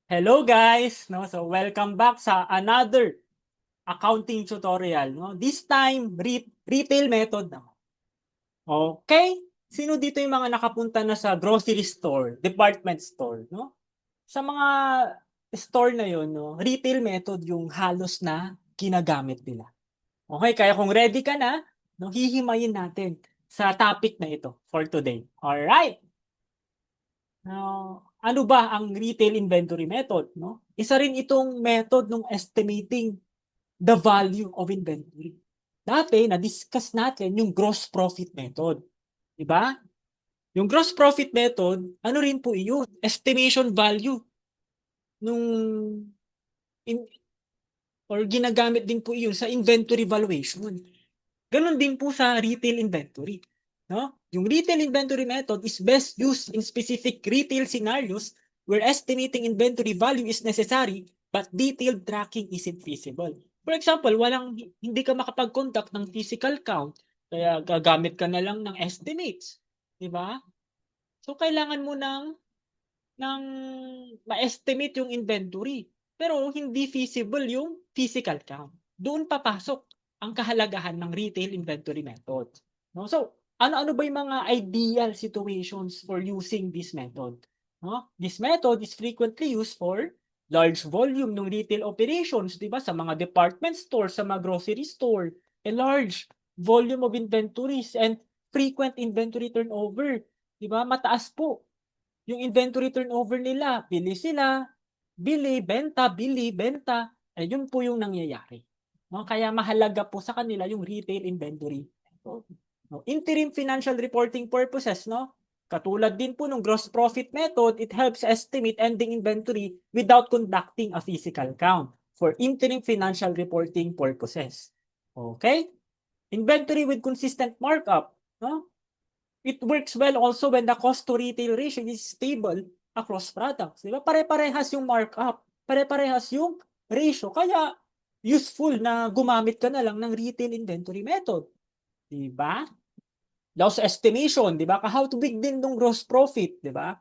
Hello guys, no? So welcome back sa another accounting tutorial, no? This time retail method naman. Okay? Sino dito yung mga nakapunta na sa grocery store, department store, no? Sa mga store na yon, no? Retail method yung halos na ginagamit nila. Okay, kaya kung ready ka na, no, hihimayin natin sa topic na ito for today. All right. Now, ano ba ang retail inventory method, no? Isa rin itong method ng estimating the value of inventory. Dati, na-discuss natin yung gross profit method. Di ba? Yung gross profit method, ano rin po yun? Estimation value nung in, or ginagamit din po yun sa inventory valuation. Ganon din po sa retail inventory. No? Yung retail inventory method is best used in specific retail scenarios where estimating inventory value is necessary but detailed tracking isn't feasible. For example, hindi ka makapag-conduct ng physical count, kaya gagamit ka na lang ng estimates. Di ba? So, kailangan mo ng ma-estimate yung inventory. Pero hindi feasible yung physical count. Doon papasok ang kahalagahan ng retail inventory method. No? So, ano-ano ba yung mga ideal situations for using this method? No? This method is frequently used for large volume ng retail operations, di ba? Sa mga department store, sa mga grocery store, a large volume of inventories and frequent inventory turnover. Di ba? Mataas po yung inventory turnover nila. Bili, benta. Yun po yung nangyayari. No? Kaya mahalaga po sa kanila yung retail inventory. No? Interim financial reporting purposes, no? Katulad din po ng gross profit method, it helps estimate ending inventory without conducting a physical count for interim financial reporting purposes. Okay? Inventory with consistent markup, no? It works well also when the cost to retail ratio is stable across products. Diba? Pare-parehas yung markup. Pare-parehas yung ratio. Kaya useful na gumamit ka na lang ng retail inventory method. Diba? Loss estimation, diba? How to big din ng gross profit, diba?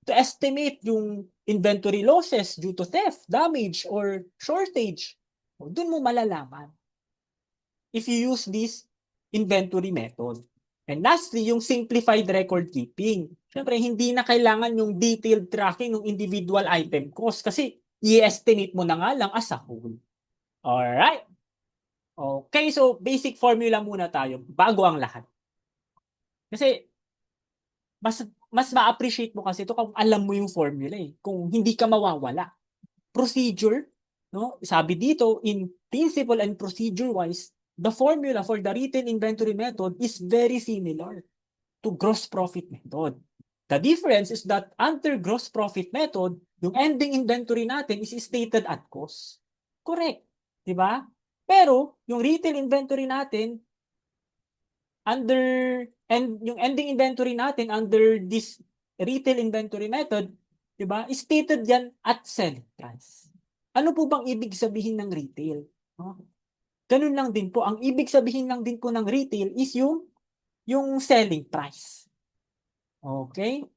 To estimate yung inventory losses due to theft, damage, or shortage. Doon mo malalaman if you use this inventory method. And lastly, yung simplified record keeping. Siyempre, hindi na kailangan yung detailed tracking ng individual item cost kasi i-estimate mo na nga lang as a whole. Alright. Okay, so basic formula muna tayo bago ang lahat. Kasi mas ma-appreciate mo kasi ito kung alam mo yung formula eh. Kung hindi ka mawawala. Procedure, no? Sabi dito, in principle and procedure wise, the formula for the retail inventory method is very similar to gross profit method. The difference is that under gross profit method, yung ending inventory natin is stated at cost. Correct. Di ba? Pero, yung retail inventory natin, yung ending inventory natin under this retail inventory method, di ba, stated yan at selling price. Ano po bang ibig sabihin ng retail? No? Ganun lang din po. Ang ibig sabihin lang din po ng retail is yung selling price. Okay?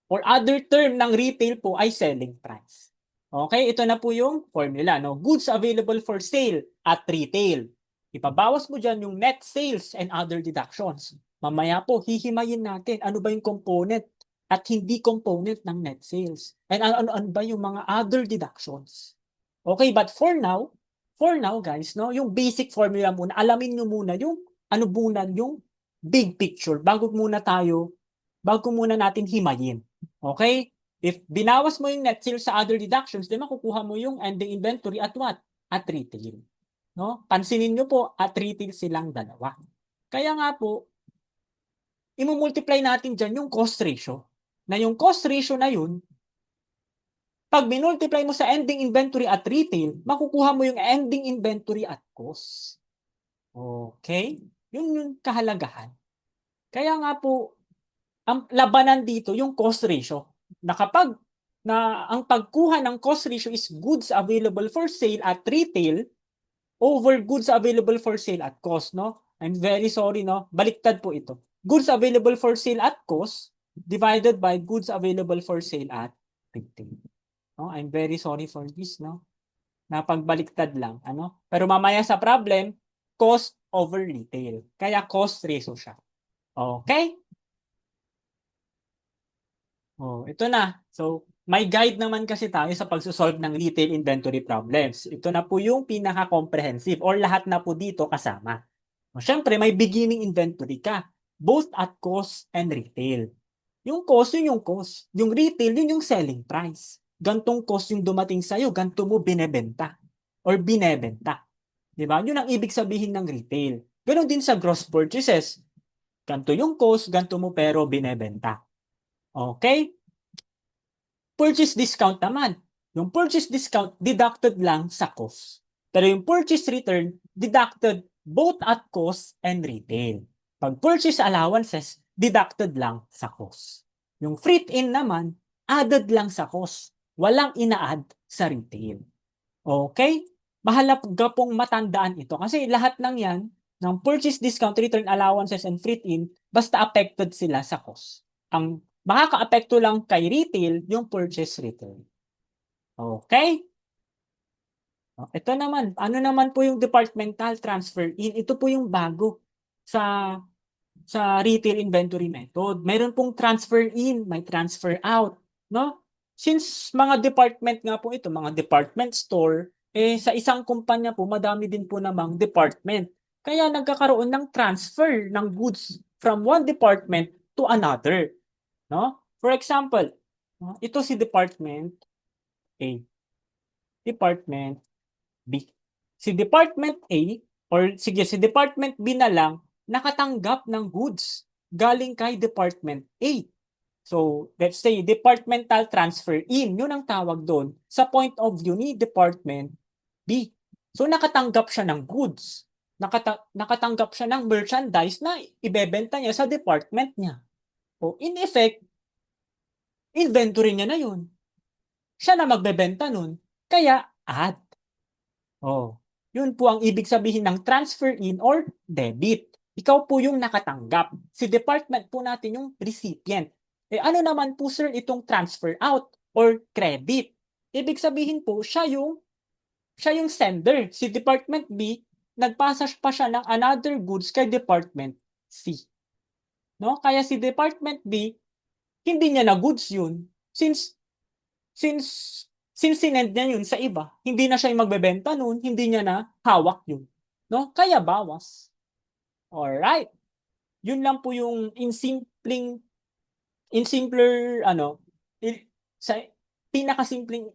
Or other term ng retail po ay selling price. Okay? Ito na po yung formula. No? Goods available for sale at retail. Ipabawas mo dyan yung net sales and other deductions. Mamaya po, hihimayin natin ano ba yung component at hindi component ng net sales. And ano ba yung mga other deductions. Okay, but for now guys, no, yung basic formula muna, alamin nyo muna yung ano muna yung big picture bago muna natin himayin. Okay? If binawas mo yung net sales sa other deductions, di makukuha mo yung ending inventory at what? At retail. No? Pansinin nyo po, at retail silang dalawa. Kaya nga po, imumultiply natin dyan yung cost ratio. Na yung cost ratio na yun, pag minultiply mo sa ending inventory at retail, makukuha mo yung ending inventory at cost. Okay? Yun yung kahalagahan. Kaya nga po, ang labanan dito yung cost ratio. Na kapag ang pagkuha ng cost ratio is goods available for sale at retail over goods available for sale at cost, no? I'm very sorry, no? Baliktad po ito. Goods available for sale at cost divided by goods available for sale at retail. No? I'm very sorry for this, no? Napagbaliktad lang, ano? Pero mamaya sa problem, cost over retail. Kaya cost ratio siya. Okay? Oh, ito na. So, may guide naman kasi tayo sa pagsosolve ng retail inventory problems. Ito na po yung pinaka-comprehensive or lahat na po dito kasama. Siyempre, may beginning inventory ka, both at cost and retail. Yung cost, yun yung cost. Yung retail, yun yung selling price. Gantong cost yung dumating sa'yo, ganto mo binebenta or binebenta. Di ba? Yun ang ibig sabihin ng retail. Ganon din sa gross purchases. Ganto yung cost, ganto mo pero binebenta. Okay? Purchase discount naman. Yung purchase discount, deducted lang sa cost. Pero yung purchase return, deducted both at cost and retail. Pag purchase allowances, deducted lang sa cost. Yung freight-in naman, added lang sa cost. Walang ina-add sa retail. Okay? Mahalaga pong matandaan ito kasi lahat ng yan, ng purchase discount, return allowances, and freight-in, basta affected sila sa cost. Ang makaka-apekto lang kay retail yung purchase return. Okay? Ito naman, ano naman po yung departmental transfer in? Ito po yung bago sa retail inventory method. Meron pong transfer in, may transfer out, no? Since mga department nga po ito, mga department store, sa isang kumpanya po, madami din po namang department. Kaya nagkakaroon ng transfer ng goods from one department to another. No? For example, ito si Department A, Department B. Si Department A, or sige, si Department B na lang, nakatanggap ng goods galing kay Department A. So, let's say, departmental transfer in, yun ang tawag doon, sa point of view ni Department B. So, nakatanggap siya ng goods. Nakatanggap siya ng merchandise na ibebenta niya sa department niya. So, in effect, inventory niya na yun. Siya na magbebenta nun. Kaya, add. Oh, yun po ang ibig sabihin ng transfer in or debit. Ikaw po yung nakatanggap. Si department po natin yung recipient. Ano naman po sir itong transfer out or credit? Ibig sabihin po, siya yung sender. Si Department B, nagpasa pa siya ng another goods kay Department C. No? Kaya si Department B, hindi niya na goods yun. Since sinend niya yun sa iba, hindi na siya yung magbebenta nun, hindi niya na hawak yun. No? Kaya bawas. Alright. Yun lang po yung in simpler, sa pinakasimpleng,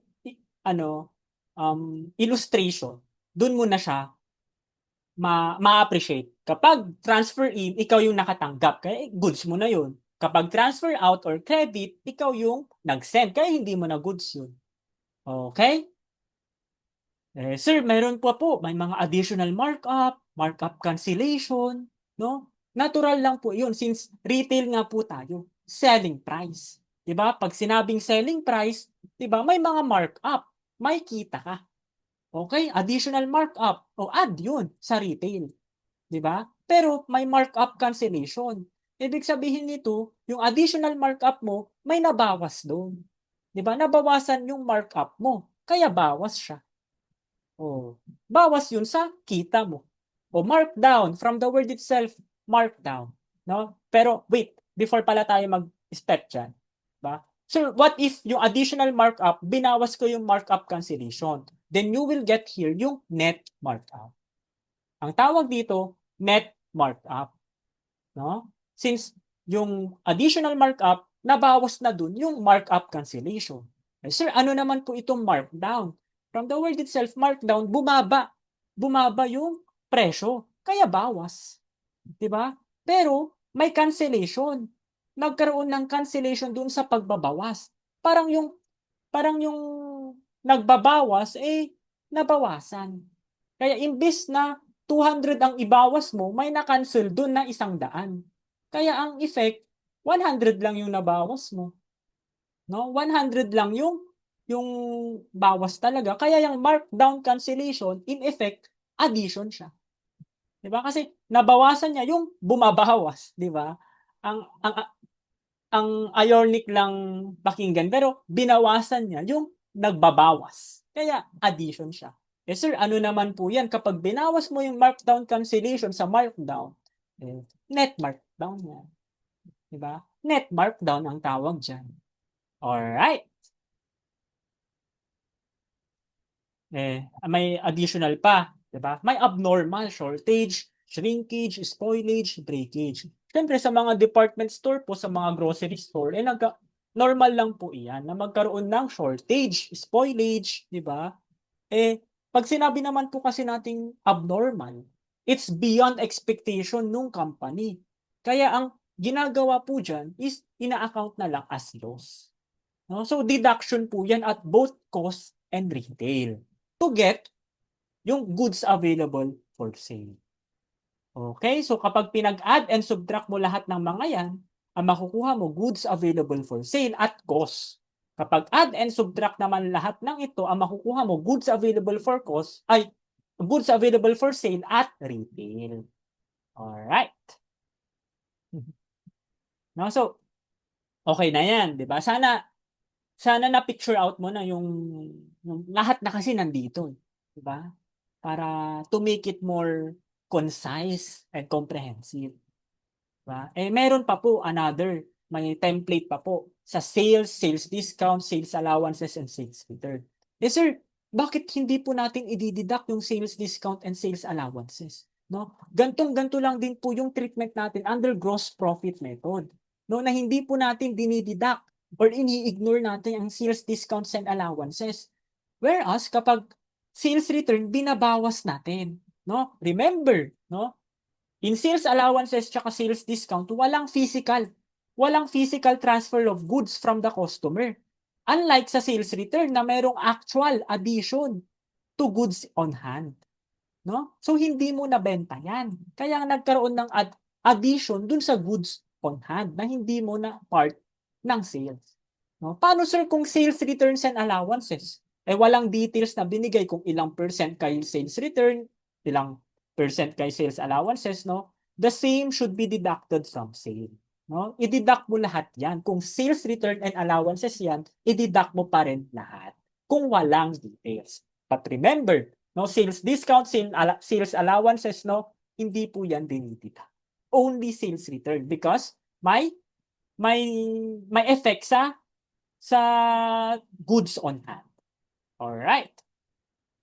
illustration, dun mo na siya ma-appreciate. Kapag transfer in, ikaw yung nakatanggap, kaya goods mo na yun. Kapag transfer out or credit, ikaw yung nag-send, kaya hindi mo na goods yun. Okay? Sir, meron pa po, may mga additional markup cancellation, no? Natural lang po yun since retail nga po tayo. Selling price. 'Di ba? Pag sinabing selling price, 'di ba, may mga markup, may kita ka. Okay? Additional markup o add yun sa retail. 'Di ba? Pero may markup cancellation. Ibig sabihin nito, yung additional markup mo, may nabawas doon. 'Di ba? Nabawasan yung markup mo, kaya bawas siya. Oh, bawas yun sa kita mo. O markdown, from the word itself, markdown. No? Pero wait, before pala tayo mag-step dyan. Ba? So, what if yung additional markup, binawas ko yung markup cancellation? Then you will get here yung net markup. Ang tawag dito, net markup. No? Since yung additional markup, nabawas na dun yung markup cancellation. Sir, ano naman po itong markdown? From the word itself, markdown, bumaba. Bumaba yung presyo. Kaya bawas. Diba? Pero may cancellation. Nagkaroon ng cancellation dun sa pagbabawas. Parang yung nagbabawas, nabawasan. Kaya imbis na 200 ang ibawas mo, may na-cancel dun na 100. Kaya ang effect, 100 lang yung nabawas mo. No? 100 lang yung bawas talaga. Kaya yung markdown cancellation, in effect, addition siya. 'Di ba? Kasi nabawasan niya yung bumabawas, 'di ba? Ang ironic lang pakinggan pero binawasan niya yung nagbabawas. Kaya addition siya. Eh sir, ano naman po yan? Kapag binawas mo yung markdown cancellation sa markdown, net markdown yan. Diba? Net markdown ang tawag dyan. Alright. May additional pa. Diba? May abnormal shortage, shrinkage, spoilage, breakage. Siyempre sa mga department store po, sa mga grocery store, normal lang po iyan na magkaroon ng shortage, spoilage, di ba? Pag sinabi naman po kasi nating abnormal, it's beyond expectation nung company. Kaya ang ginagawa po dyan is ina-account na lang as loss. No? So deduction po yan at both cost and retail to get yung goods available for sale. Okay, so kapag pinag-add and subtract mo lahat ng mga yan, ang makukuha mo goods available for sale at cost. Kapag add and subtract naman lahat ng ito, ang makukuha mo goods available for cost ay goods available for sale at retail. Alright. No, so okay na yan, 'di ba? Sana na picture out mo na yung lahat na kasi nandito, 'di ba? Para to make it more concise and comprehensive. Diba? Meron pa po another, may template pa po sa sales, sales discount, sales allowances, and sales return. Sir, bakit hindi po natin i-deduct yung sales discount and sales allowances? No? Ganto lang din po yung treatment natin under gross profit method. No, na hindi po natin dinideduct or ini-ignore natin ang sales discounts and allowances. Whereas kapag sales return, binabawas natin. No? Remember, no? In sales allowances tsaka sales discount, walang physical transfer of goods from the customer. Unlike sa sales return na merong actual addition to goods on hand. No? So hindi mo nabenta yan. Kaya nagkaroon ng addition dun sa goods on hand na hindi mo na part ng sales. No? Paano sir kung sales returns and allowances? Walang details na binigay kung ilang percent kay sales return, ilang percent kay sales allowances, no? The same should be deducted from sale. No? I-deduct mo lahat yan. Kung sales return and allowances yan, i-deduct mo pa rin lahat. Kung walang details. But remember, no, sales discount, sales allowances, no, hindi po yan dinideduct. Only sales return because may effect sa goods on hand. Alright.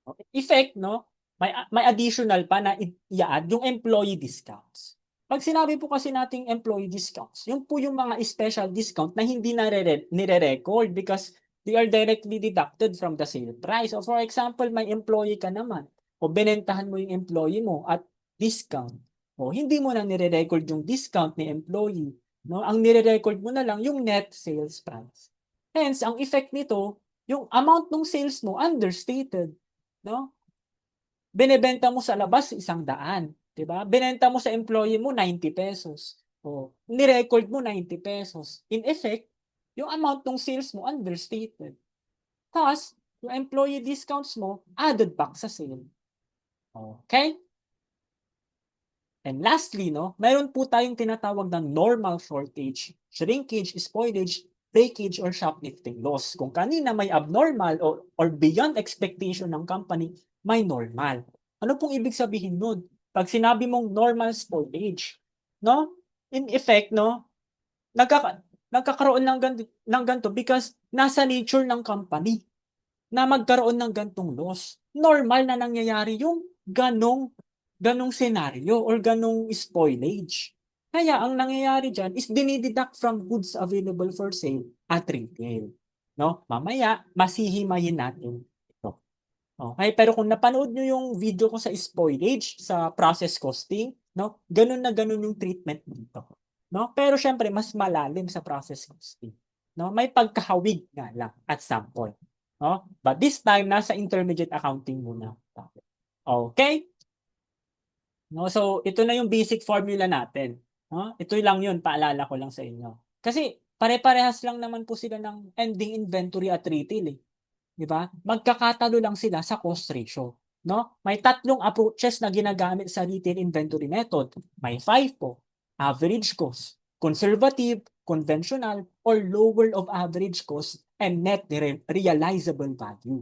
Okay. Effect, no? May additional pa na i-add yung employee discounts. Pag sinabi po kasi nating employee discounts, yung po yung mga special discount na hindi nire-record because they are directly deducted from the sale price. So for example, may employee ka naman o benentahan mo yung employee mo at discount. O hindi mo na nire-record yung discount ni employee. No? Ang nire-record mo na lang yung net sales price. Hence, ang effect nito, yung amount ng sales mo understated. No? Binebenta mo sa labas 100, 'di ba? Binenta mo sa employee mo 90 pesos. O, ni-record mo 90 pesos. In effect, yung amount ng sales mo understated. Tapos, yung employee discounts mo added back sa sale. Okay? And lastly, no, mayroon po tayong tinatawag na normal shortage, shrinkage, spoilage, breakage, or shoplifting loss. Kung kanina may abnormal or beyond expectation ng company, may normal. Ano pong ibig sabihin nun? Pag sinabi mong normal spoilage, no? In effect, no, nagkakaroon ng ganito because nasa nature ng company na magkaroon ng gantong loss. Normal na nangyayari yung ganong senaryo or ganong spoilage. Kaya ang nangyayari dyan is dinideduct from goods available for sale at retail. No? Mamaya, masihimayin natin ito. Okay, pero kung napanood nyo yung video ko sa spoilage, sa process costing, no? Ganun na ganun yung treatment dito. No? Pero syempre, mas malalim sa process costing. No? May pagkahawig nga lang at some point. No? But this time, nasa intermediate accounting muna. Okay? No, so ito na yung basic formula natin. No? Ito lang yun, paalala ko lang sa inyo. Kasi pare-parehas lang naman po sila ng ending inventory at retail. Di ba? Magkakatalo lang sila sa cost ratio. No? May tatlong approaches na ginagamit sa retail inventory method. May 5 po. Average cost, conservative, conventional, or lower of average cost and net realizable value.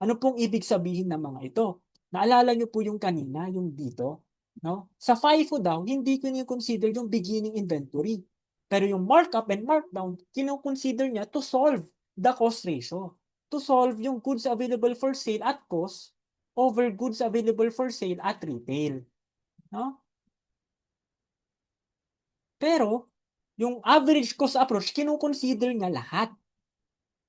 Ano pong ibig sabihin ng mga ito? Naalala niyo po yung kanina, yung dito, no? Sa FIFO daw, hindi ko consider yung beginning inventory. Pero yung markup and markdown, kino-consider niya to solve the cost ratio. To solve yung goods available for sale at cost over goods available for sale at retail. No? Pero, yung average cost approach, kino-consider niya lahat.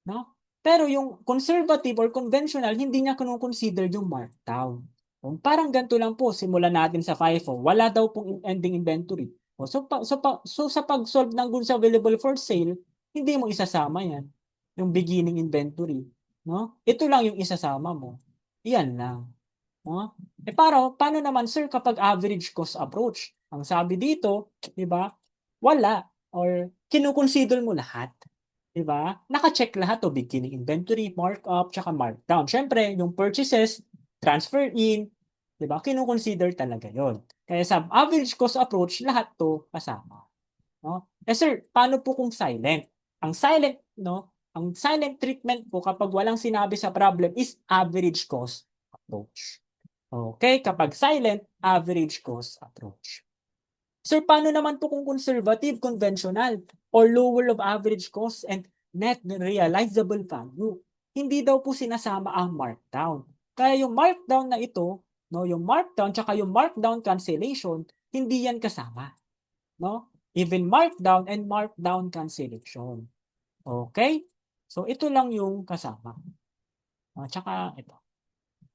No? Pero yung conservative or conventional, hindi niya kino-consider yung markdown. Parang ganito lang po, simulan natin sa FIFO. Wala daw pong ending inventory. So sa pag-solve ng goods available for sale, hindi mo isasama yan. Yung beginning inventory. No? Ito lang yung isasama mo. Iyan lang. No? Paano naman sir kapag average cost approach? Ang sabi dito, di ba? Wala. Or kinukonsider mo lahat. Di ba? Naka-check lahat o beginning inventory, markup, tsaka markdown. Siyempre, yung purchases, transfer in, di ba? Kinukonsider talaga yon. Kaya sa average cost approach, lahat to kasama. No? Sir, paano po kung silent? Ang silent, no? Ang silent treatment po kapag walang sinabi sa problem is average cost approach. Okay, kapag silent, average cost approach. Sir, paano naman po kung conservative, conventional, or lower of average cost and net realizable value? Hindi daw po sinasama ang markdown. Kaya yung markdown na ito, no, yung markdown tsaka yung markdown cancellation, hindi yan kasama. No? Even markdown and markdown cancellation. Okay? So, ito lang yung kasama. Tsaka ito.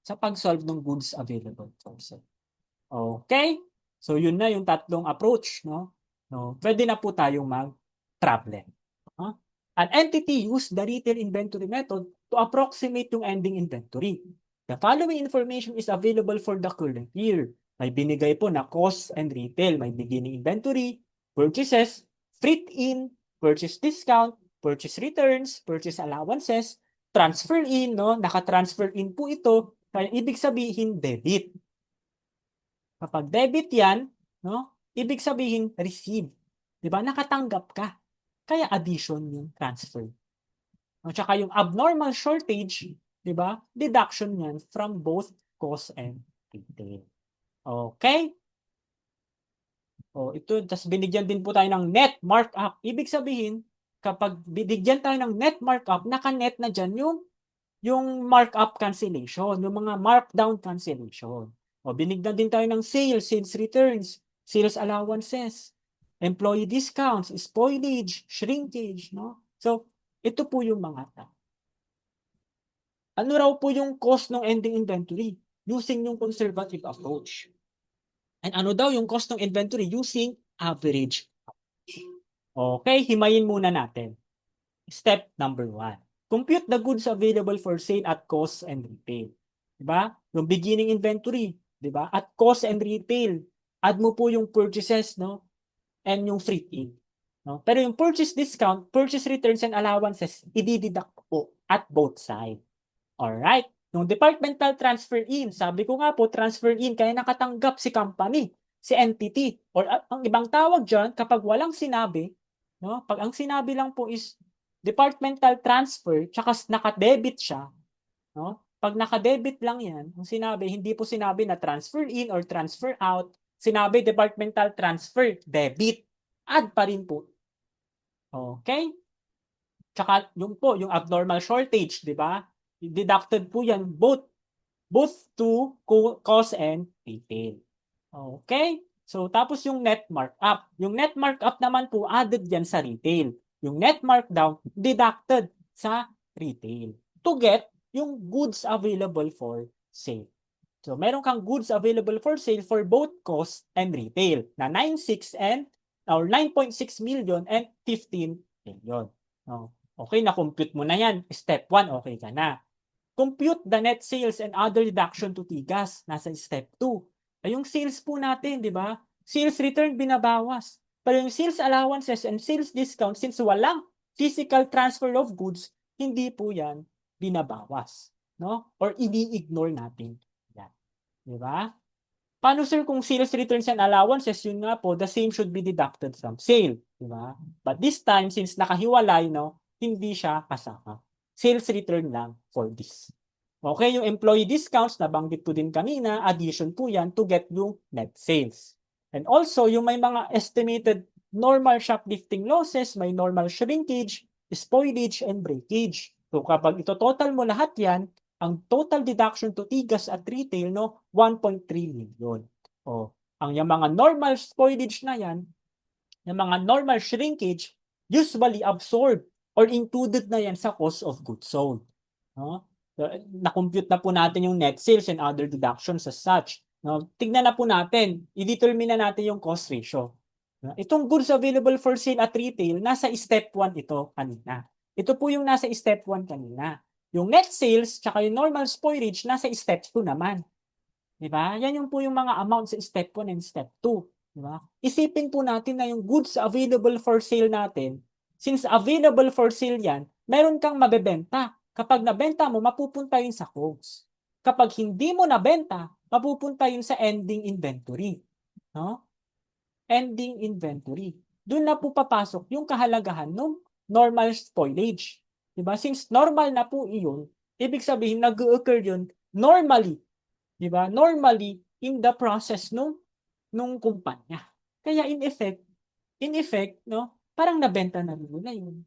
Sa pag-solve ng goods available for sale. Okay? So, yun na yung tatlong approach. No? Pwede na po tayong mag-problem. An entity used the retail inventory method to approximate yung ending inventory. The following information is available for the current year. May binigay po na cost and retail. May beginning inventory, purchases, freight in, purchase discount, purchase returns, purchase allowances, transfer in, no? Naka-transfer in po ito. Kaya ibig sabihin debit. Kapag debit yan, no? Ibig sabihin receive. 'Di ba? Nakatanggap ka. Kaya addition yung transfer. At saka yung abnormal shortage, 'di ba? Deduction yan from both cost and retail. Okay? Ito, tas binigyan din po tayo ng net markup. Ibig sabihin, kapag binigyan tayo ng net markup, naka-net na dyan yung markup cancellation, yung mga markdown cancellation. Binigyan din tayo ng sales returns, sales allowances, employee discounts, spoilage, shrinkage, no? So, ito po yung mga ano raw po yung cost ng ending inventory using yung conservative approach. And ano daw yung cost ng inventory using average. Okay, himayin muna natin. Step number 1. Compute the goods available for sale at cost and retail. Diba? Yung beginning inventory, diba? At cost and retail. Add mo po yung purchases, no? And yung freight in. No? Pero yung purchase discount, purchase returns and allowances, i-deduct po at both sides. Alright? Yung departmental transfer in, sabi ko nga po, transfer in, kaya nakatanggap si company, si entity. Or ang ibang tawag dyan, kapag walang sinabi, no? Pag ang sinabi lang po is departmental transfer, tsaka naka-debit siya, no? Pag naka-debit lang yan, ang sinabi, hindi po sinabi na transfer in or transfer out, sinabi departmental transfer, debit. Add pa rin po. Okay? Tsaka yung po, yung abnormal shortage, di ba? Deducted po yan both to cost and retail. Okay? So, tapos yung net markup. Yung net markup naman po, added yan sa retail. Yung net markdown, deducted sa retail. To get yung goods available for sale. So, meron kang goods available for sale for both cost and retail na 9.6 or 9.6 million and 15 million. Okay, na-compute mo na yan. Step 1, okay ka na. Compute the net sales and other deduction to TIGAS. Nasa step 2. Yung sales po natin, di ba? Sales return binabawas. Pero yung sales allowances and sales discount, since walang physical transfer of goods, hindi po yan binabawas. No? Or ini-ignore natin. Yan. Di ba? Paano sir kung sales returns and allowances, yun nga po, the same should be deducted from sale. Di ba? But this time, since nakahiwalay, no, hindi siya kasama. sales return lang for this. Okay, yung employee discounts, nabanggit ko din kanina, addition po yan to get yung net sales. And also, yung may mga estimated normal shoplifting losses, may normal shrinkage, spoilage, and breakage. So kapag ito total mo lahat yan, ang total deduction to Tigas at retail, no, 1.3 million. O, ang yung mga normal spoilage na yan, yung mga normal shrinkage, usually absorbed or included na yan sa cost of goods sold. No? So, na-compute na po natin yung net sales and other deductions as such. No? Tignan na po natin, i-determine na natin yung cost ratio. No? Itong goods available for sale at retail, nasa step 1 ito kanina. Ito po yung nasa step 1 kanina. Yung net sales, tsaka yung normal spoilage, nasa step 2 naman. Diba? Yan yung po yung mga amount sa step 1 and step 2. Diba? Isipin po natin na yung goods available for sale natin, since available for sale yan, meron kang mabebenta. Kapag nabenta mo, mapupunta yun sa COGS. Kapag hindi mo nabenta, mapupunta yun sa ending inventory. No? Ending inventory. Doon na po papasok yung kahalagahan ng normal spoilage. Diba? Since normal na po iyon, ibig sabihin nag-occur yun normally. Diba? Normally in the process nung kumpanya. Kaya in effect, no, parang nabenta na nila yun.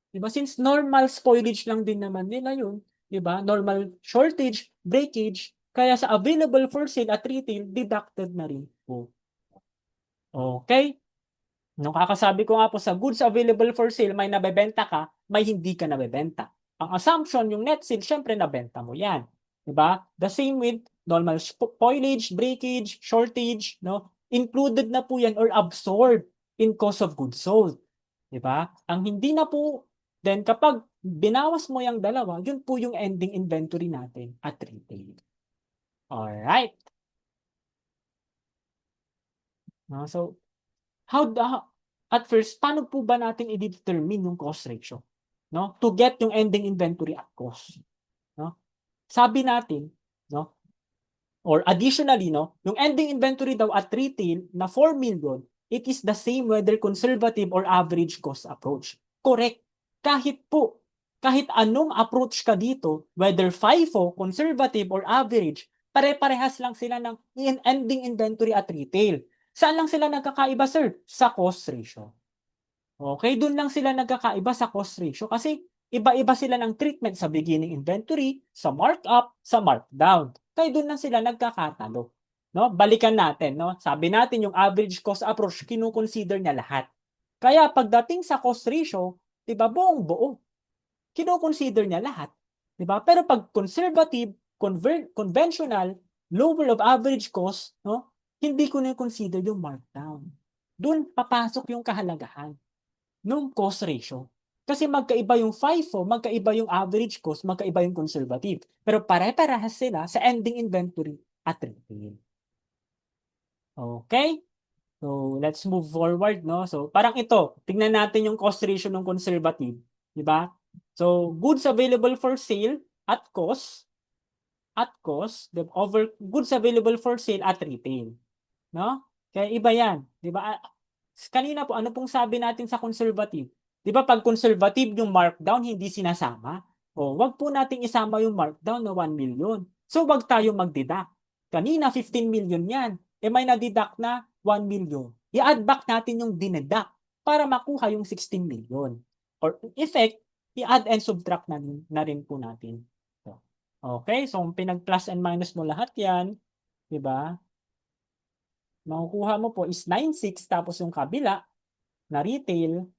Diba? Since normal spoilage lang din naman nila yun, diba? Normal shortage, breakage, kaya sa available for sale at retail, deducted na rin po. Okay? Nung kakasabi ko nga po sa goods available for sale, may nabebenta ka, may hindi ka nabebenta. Ang assumption, yung net sale, syempre nabenta mo yan. Diba? The same with normal spoilage, breakage, shortage, no? Included na po yan or absorbed in cost of goods sold. Diba? Ang hindi na po, then kapag binawas mo yung dalawa, yun po yung ending inventory natin at retail. Alright. No? So, at first, paano po ba natin i-determine yung cost ratio? No? To get yung ending inventory at cost. No? Sabi natin, no? Or additionally, no, yung ending inventory daw at retail na 4 million, it is the same whether conservative or average cost approach. Correct. Kahit anong approach ka dito, whether FIFO, conservative or average, pare-parehas lang sila ng ending inventory at retail. Saan lang sila nagkakaiba, sir? Sa cost ratio. Okay, doon lang sila nagkakaiba sa cost ratio kasi iba-iba sila ng treatment sa beginning inventory, sa markup, sa markdown. Kaya doon lang sila nagkakatalo. No? Balikan natin, no? Sabi natin yung average cost approach, kino-consider niya lahat. Kaya pagdating sa cost ratio, 'di ba, buong-buo. Kino-consider niya lahat, 'di ba? Pero pag conservative, conventional, lower of average cost, no? Hindi ko na consider yung markdown. Doon papasok yung kahalagahan nung cost ratio. Kasi magkaiba yung FIFO, magkaiba yung average cost, magkaiba yung conservative. Pero pare-parehas sila sa ending inventory at retail. Okay? So, let's move forward, no? So, parang ito, tingnan natin yung cost ratio ng conservative, di ba? So, goods available for sale at cost, over goods available for sale at retail. No? Kaya iba yan, di ba? Kanina po, ano pong sabi natin sa conservative? Di ba pag conservative yung markdown, hindi sinasama? O, wag po nating isama yung markdown na 1 million. So, wag tayo mag-deduct. Kanina, 15 million yan. May na-deduct na 1 million. I-add back natin yung dineduct para makuha yung 16 million. Or in effect, i-add and subtract na rin po natin. Okay, so pinag-plus and minus mo lahat yan, di ba? Makukuha mo po is 9.6 tapos yung kabila na retail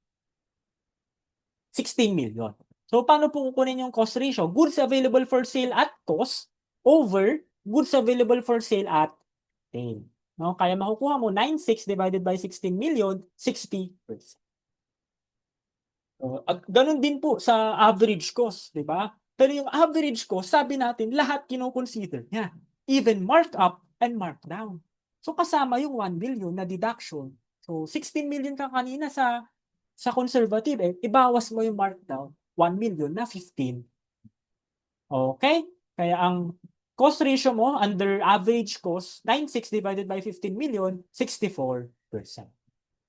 16 million. So paano po kukunin yung cost ratio? Goods available for sale at cost over goods available for sale at retail. No? Kaya makukuha mo 9.6 divided by 16 million, 60%. So, ganun din po sa average cost, di ba? Pero yung average cost, sabi natin, lahat kino-consider niya. Even markup and markdown. So kasama yung 1 million na deduction. So 16 million ka kanina sa conservative, ibawas mo yung markdown, 1 million na 15. Okay? Kaya ang cost ratio mo under average cost, 9.6 divided by 15 million, 64%.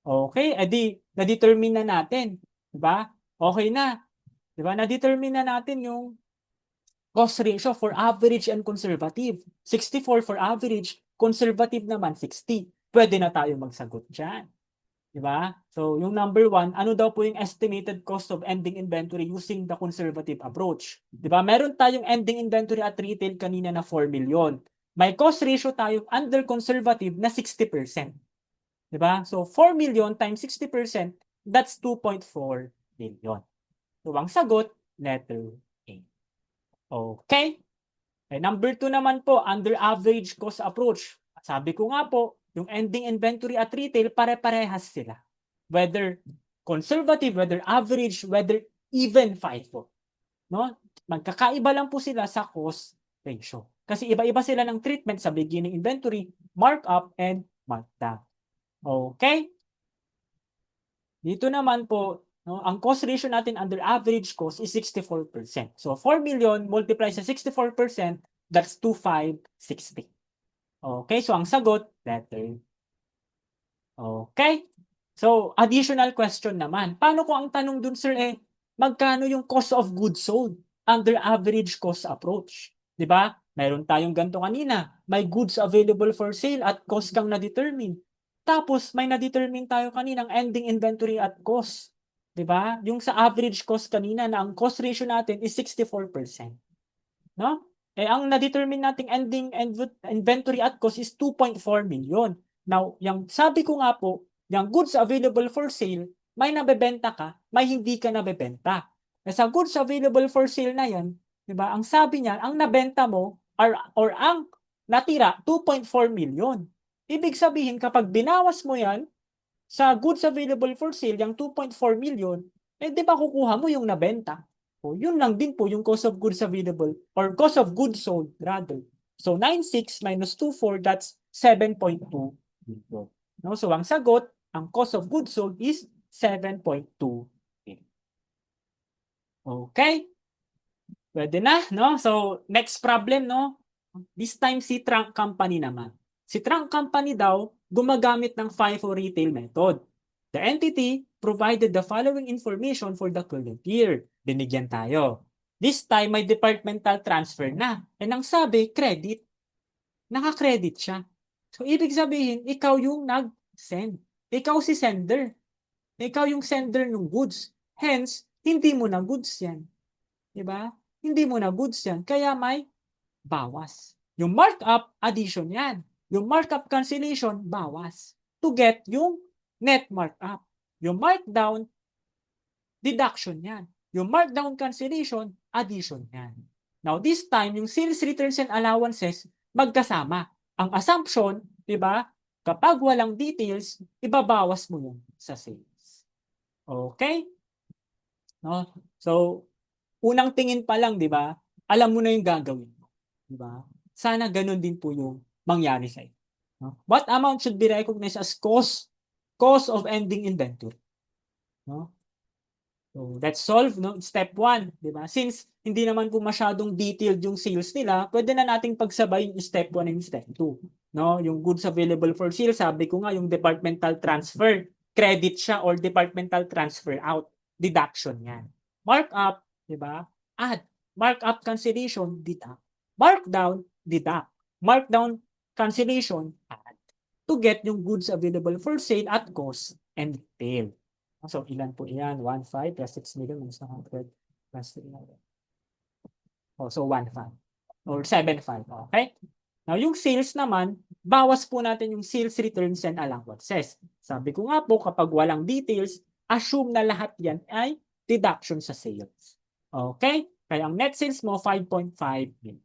Okay? Edi, na-determine na natin. Diba? Okay na. Di ba? Na-determine na natin yung cost ratio for average and conservative. 64 for average, conservative naman 60. Pwede na tayo magsagot dyan. Di ba? So, yung number 1, ano daw po yung estimated cost of ending inventory using the conservative approach? Di ba? Meron tayong ending inventory at retail kanina na 4 million. May cost ratio tayo under conservative na 60%. Di ba? So, 4 million times 60%, that's 2.4 million. So, ang sagot, letter A. Okay? Number 2 naman po, under average cost approach. Sabi ko nga po, yung ending inventory at retail, pare-parehas sila. Whether conservative, whether average, whether even FIFO. No? Magkakaiba lang po sila sa cost ratio. Kasi iba-iba sila ng treatment sa beginning inventory, markup, and markdown. Okay? Dito naman po, no, ang cost ratio natin under average cost is 64%. So 4 million multiplied sa 64%, that's 2,560. Okay, so ang sagot, letter. Okay? So, additional question naman. Paano kung ang tanong dun, sir, magkano yung cost of goods sold under average cost approach? Di ba? Meron tayong ganito kanina. May goods available for sale at cost kang na-determine. Tapos, may na-determine tayo kaninang ending inventory at cost. Di ba? Yung sa average cost kanina na ang cost ratio natin is 64%. No? Ang na-determine nating ending inventory at cost is 2.4 million. Now, yung sabi ko nga po, yung goods available for sale, may nabebenta ka, may hindi ka nabebenta. Sa goods available for sale na yan, di ba? Ang sabi niya, ang nabenta mo or ang natira 2.4 million. Ibig sabihin kapag binawas mo yan sa goods available for sale, yung 2.4 million, di ba kukuha mo yung nabenta? O, yun lang din po yung cost of goods available or cost of goods sold rather. So 9.6 minus 2.4, that's 7.2 million. No? So ang sagot, ang cost of goods sold is 7.2 million. Okay? Pwede na, no? So next problem, no? This time si trunk company naman. Si trunk company daw gumagamit ng FIFO retail method. The entity provided the following information for the current year. Binigyan tayo. This time, may departmental transfer na. And ang sabi, credit. Naka-credit siya. So, ibig sabihin, ikaw yung nag-send. Ikaw si sender. Ikaw yung sender ng goods. Hence, hindi mo na goods yan. Diba? Hindi mo na goods yan. Kaya may bawas. Yung markup, addition yan. Yung markup cancellation, bawas. To get yung net markup. Yung markdown, deduction yan. Yung markdown cancellation, addition yan. Now, this time, yung sales returns and allowances, magkasama. Ang assumption, di ba, kapag walang details, ibabawas mo yun sa sales. Okay? No? So, unang tingin pa lang, di ba, alam mo na yung gagawin mo. Di ba? Sana ganun din po yung mangyari sa iyo. No? What amount should be recognized as cost of ending inventory? No? So, let's solve, no? Step 1, di ba? Since hindi naman po masyadong detailed yung sales nila, pwede na nating pagsabay yung step 1 and step 2. No? Yung goods available for sale, sabi ko nga, yung departmental transfer, credit siya or departmental transfer out, deduction yan. Markup, di ba? Add. Markup cancellation, deduct. Markdown, deduct. Markdown cancellation, add. To get yung goods available for sale at cost and retail. So, ilan po yan? 1.5 plus 6 million minus 100 plus 3 million. Oh, so 1.5 or 7.5. Okay? Now, yung sales naman, bawas po natin yung sales returns and allowances. Sabi ko nga po, kapag walang details, assume na lahat yan ay deduction sa sales. Okay? Kaya ang net sales mo, 5.5 million.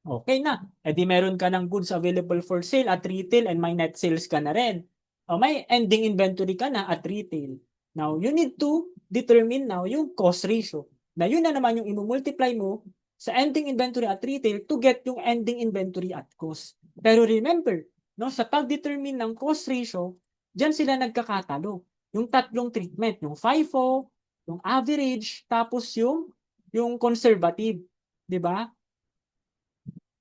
Okay na. E di meron ka ng goods available for sale at retail and may net sales ka na rin. O may ending inventory ka na at retail. Now, you need to determine now yung cost ratio. Na yun na naman yung imumultiply mo sa ending inventory at retail to get yung ending inventory at cost. Pero remember, no, sa pag-determine ng cost ratio, dyan sila nagkakatalo. Yung tatlong treatment, yung FIFO, yung average, tapos yung conservative. Di ba?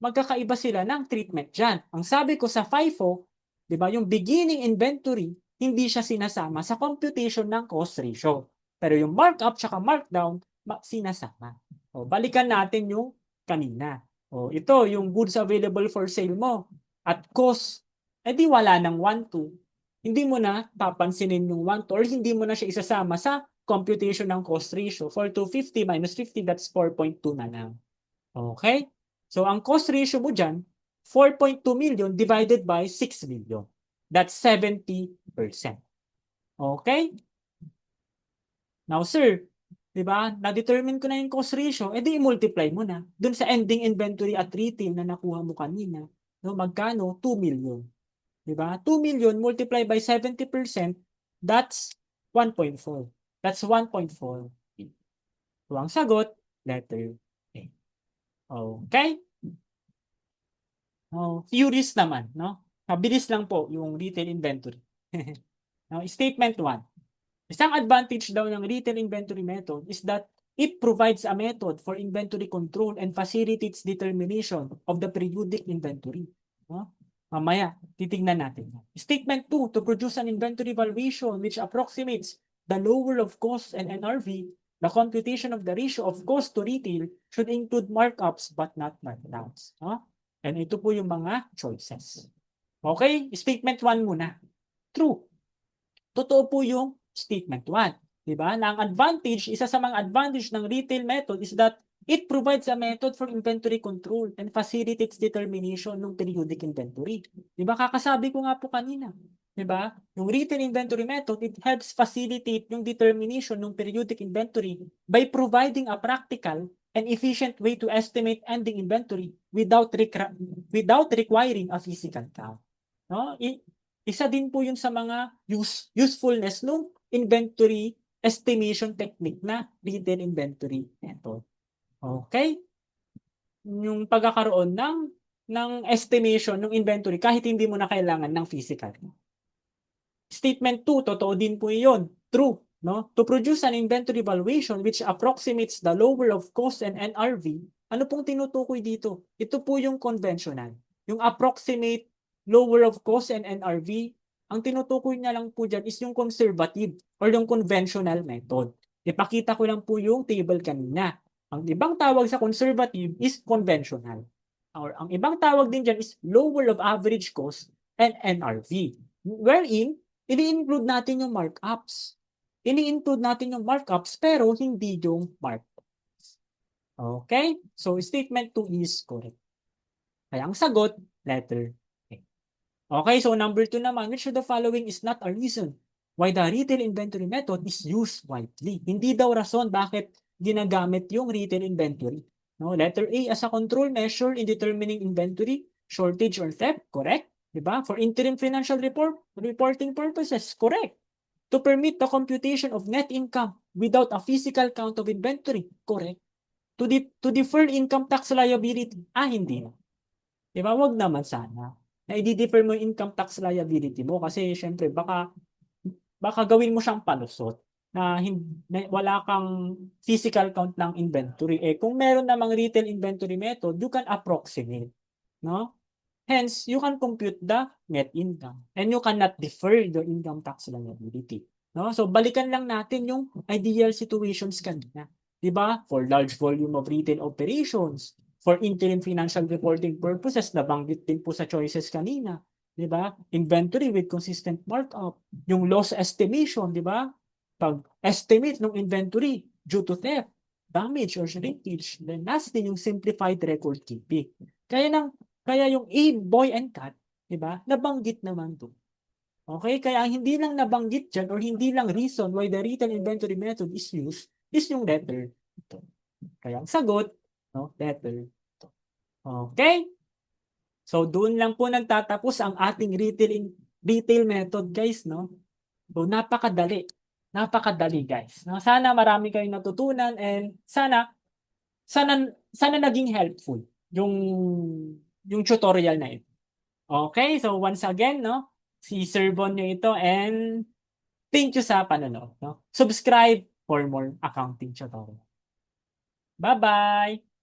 Magkakaiba sila ng treatment dyan. Ang sabi ko sa FIFO, di ba, yung beginning inventory, hindi siya sinasama sa computation ng cost ratio. Pero yung markup tsaka markdown, sinasama. O, balikan natin yung kanina. O, ito, yung goods available for sale mo at cost, edi wala ng 1-2. Hindi mo na papansinin yung 1-2 or hindi mo na siya isasama sa computation ng cost ratio. For 250 minus 50, that's 4.2 na lang. Okay? So, ang cost ratio mo dyan, 4.2 million divided by 6 million. That's 70%. Okay? Now, sir, di ba, na-determine ko na yung cost ratio, edi i-multiply mo na. Dun sa ending inventory at retail na nakuha mo kanina, no, magkano? 2 million. Di ba? 2 million multiplied by 70%, that's 1.4. That's 1.4. So, ang sagot, letter A. Okay? Oh, theories naman, no? Mabilis lang po yung retail inventory. Now, statement 1. Isang advantage daw ng retail inventory method is that it provides a method for inventory control and facilitates determination of the periodic inventory. No? Mamaya, titignan natin. Statement 2, to produce an inventory valuation which approximates the lower of cost and NRV, the computation of the ratio of cost to retail should include markups but not markdowns. No? And ito po yung mga choices. Okay? Statement 1 muna. True. Totoo po yung statement 1. Diba? Na ang advantage, isa sa mga advantage ng retail method is that it provides a method for inventory control and facilitates determination ng periodic inventory. Diba? Kakasabi ko nga po kanina. Diba? Yung retail inventory method, it helps facilitate yung determination ng periodic inventory by providing a practical and efficient way to estimate ending inventory without requiring a physical count. No? Isa din po yun sa mga usefulness ng inventory estimation technique na retail inventory method. Okay? Yung pagkakaroon ng estimation ng inventory kahit hindi mo na kailangan ng physical. Statement 2, totoo din po yun. True. No? To produce an inventory valuation which approximates the lower of cost and NRV, ano pong tinutukoy dito? Ito po yung conventional. Yung approximate lower of cost and NRV, ang tinutukoy niya lang po dyan is yung conservative or yung conventional method. Ipakita ko lang po yung table kanina. Ang ibang tawag sa conservative is conventional. Or ang ibang tawag din dyan is lower of average cost and NRV. Wherein, ini-include natin yung markups. Ini-include natin yung markups pero hindi yung markups. Okay? So, statement 2 is correct. Kaya ang sagot, letter A. Okay, so number 2 naman, which of the following is not a reason why the retail inventory method is used widely? Hindi daw rason bakit ginagamit yung retail inventory. No, letter A, as a control measure in determining inventory, shortage or theft, correct? Diba? For interim financial reporting purposes, correct. To permit the computation of net income without a physical count of inventory, correct. To defer income tax liability, hindi na. Diba? Wag naman sana. Na i-defer mo yung income tax liability mo kasi syempre baka gawin mo siyang palusot na wala kang physical count ng inventory. Kung meron namang retail inventory method, you can approximate. No? Hence, you can compute the net income and you cannot defer the income tax liability. No? So, balikan lang natin yung ideal situations kanina. Diba? For large volume of retail operations, for interim financial reporting purposes, nabanggit din po sa choices kanina. Diba? Inventory with consistent markup. Yung loss estimation, diba? Pag-estimate ng inventory due to theft, damage, or shrinkage. Then lastly, yung simplified record keeping. Kaya yung A, boy and cat, diba? Nabanggit naman to. Okay? Kaya hindi lang nabanggit dyan or hindi lang reason why the retail inventory method is used is yung letter ito. Kaya ang sagot, no, letter ito. Okay? So, doon lang po nagtatapos ang ating retail method, guys, no? So, napakadali. Napakadali, guys. No? Sana marami kayong natutunan and sana naging helpful yung tutorial na ito. Okay, so once again, no, si Sir Bon nyo ito and thank you sa panonood. No? Subscribe for more accounting tutorial. Bye-bye!